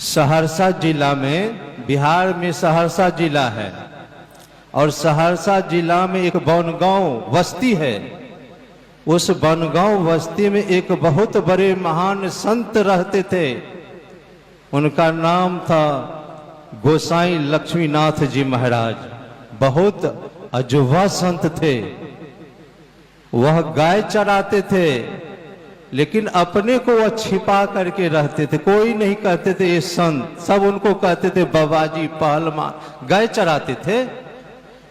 सहरसा जिला में, बिहार में सहरसा जिला है और सहरसा जिला में एक बनगांव बस्ती है। उस बनगांव बस्ती में एक बहुत बड़े महान संत रहते थे। उनका नाम था गोसाई लक्ष्मीनाथ जी महाराज। बहुत अजूबा संत थे। वह गाय चराते थे, लेकिन अपने को वह छिपा करके रहते थे। कोई नहीं कहते थे ये संत, सब उनको कहते थे बाबाजी पहलवान। गाय चराते थे।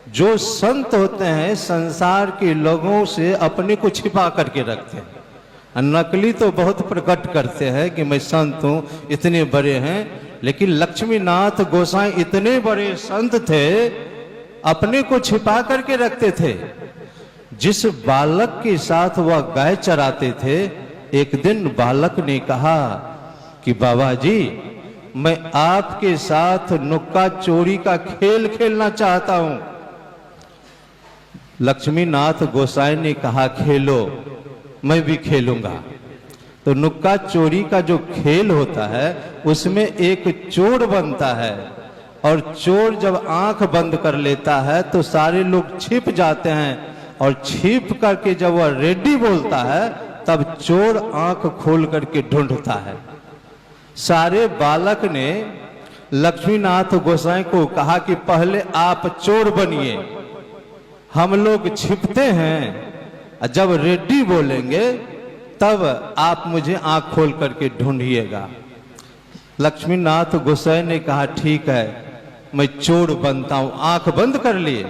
जो संत होते हैं संसार के लोगों से अपने को छिपा करके रखते हैं। नकली तो बहुत प्रकट करते हैं कि मैं संत हूं, इतने बड़े हैं, लेकिन लक्ष्मीनाथ गोसाई इतने बड़े संत थे, अपने को छिपा करके रखते थे। जिस बालक के साथ वह गाय चराते थे, एक दिन बालक ने कहा कि बाबा जी, मैं आपके साथ नुक्का चोरी का खेल खेलना चाहता हूं। लक्ष्मीनाथ गोसाई ने कहा खेलो, मैं भी खेलूंगा। तो नुक्का चोरी का जो खेल होता है उसमें एक चोर बनता है और चोर जब आंख बंद कर लेता है तो सारे लोग छिप जाते हैं और छिप करके जब वह रेडी बोलता है तब चोर आंख खोल करके ढूंढता है। सारे बालक ने लक्ष्मीनाथ गोसाई को कहा कि पहले आप चोर बनिए, हम लोग छिपते हैं, जब रेडी बोलेंगे तब आप मुझे आंख खोल करके ढूंढिएगा। लक्ष्मीनाथ गोसाई ने कहा ठीक है, मैं चोर बनता हूं। आंख बंद कर लिए।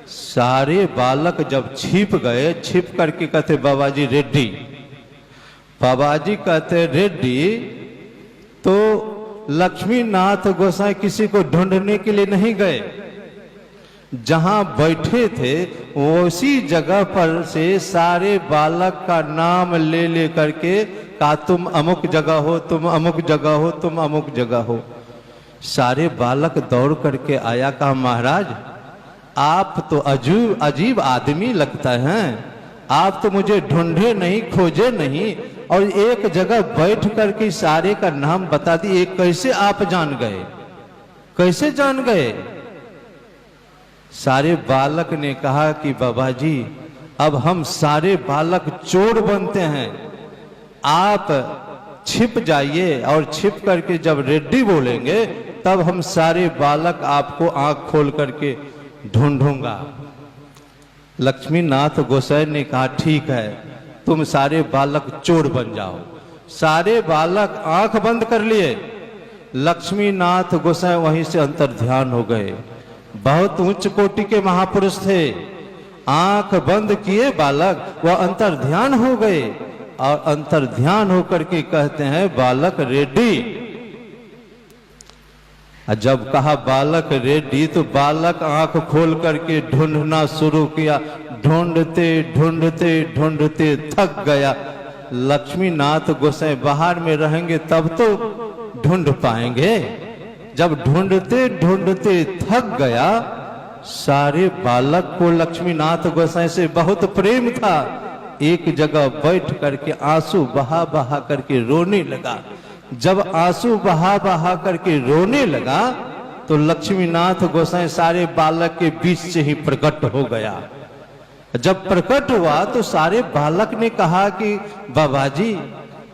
सारे बालक जब छिप गए, छिप करके कहते बाबा जी रेडी। बाबा जी कहते रेडी। तो लक्ष्मीनाथ गोसाई किसी को ढूंढने के लिए नहीं गए। जहां बैठे थे उसी जगह पर से सारे बालक का नाम ले ले करके कहा तुम अमुक जगह हो, तुम अमुक जगह हो, तुम अमुक जगह हो। सारे बालक दौड़ करके आया, कहा महाराज आप तो अजीब आदमी लगता है, आप तो मुझे ढूंढे नहीं, खोजे नहीं और एक जगह बैठ करके सारे का नाम बता दिए। कैसे आप जान गए, कैसे जान गए? सारे बालक ने कहा कि बाबा जी, अब हम सारे बालक चोर बनते हैं, आप छिप जाइए और छिप करके जब रेडी बोलेंगे तब हम सारे बालक आपको आंख खोल करके ढूंढूंगा। लक्ष्मीनाथ गोसाई ने कहा ठीक है, तुम सारे बालक चोर बन जाओ। सारे बालक आंख बंद कर लिए। लक्ष्मीनाथ गोसाई वहीं से अंतर ध्यान हो गए। बहुत उच्च कोटि के महापुरुष थे। आंख बंद किए बालक, वह अंतर ध्यान हो गए और अंतर ध्यान होकर के कहते हैं बालक रेडी। जब कहा बालक रेडी तो बालक आंख खोल करके ढूंढना शुरू किया। ढूंढते ढूंढते ढूंढते थक गया। लक्ष्मीनाथ गोसाई बाहर में रहेंगे तब तो ढूंढ पाएंगे। जब ढूंढते ढूंढते थक गया, सारे बालक को लक्ष्मीनाथ गोसाई से बहुत प्रेम था। एक जगह बैठ करके आंसू बहा बहा करके रोने लगा। जब आंसू बहा बहा करके रोने लगा तो लक्ष्मीनाथ गोसाई सारे बालक के बीच से ही प्रकट हो गया। जब प्रकट हुआ तो सारे बालक ने कहा कि बाबा जी,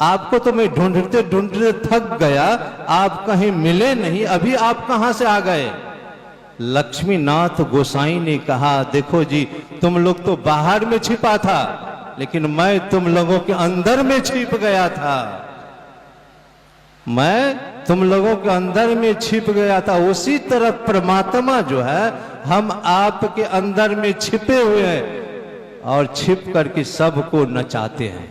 आपको तो मैं ढूंढते ढूंढते थक गया, आप कहीं मिले नहीं, अभी आप कहां से आ गए? लक्ष्मीनाथ गोसाई ने कहा देखो जी, तुम लोग तो बाहर में छिपा था, लेकिन मैं तुम लोगों के अंदर में छिप गया था। मैं तुम लोगों के अंदर में छिप गया था। उसी तरह परमात्मा जो है हम आपके अंदर में छिपे हुए हैं और छिप करके सबको नचाते हैं।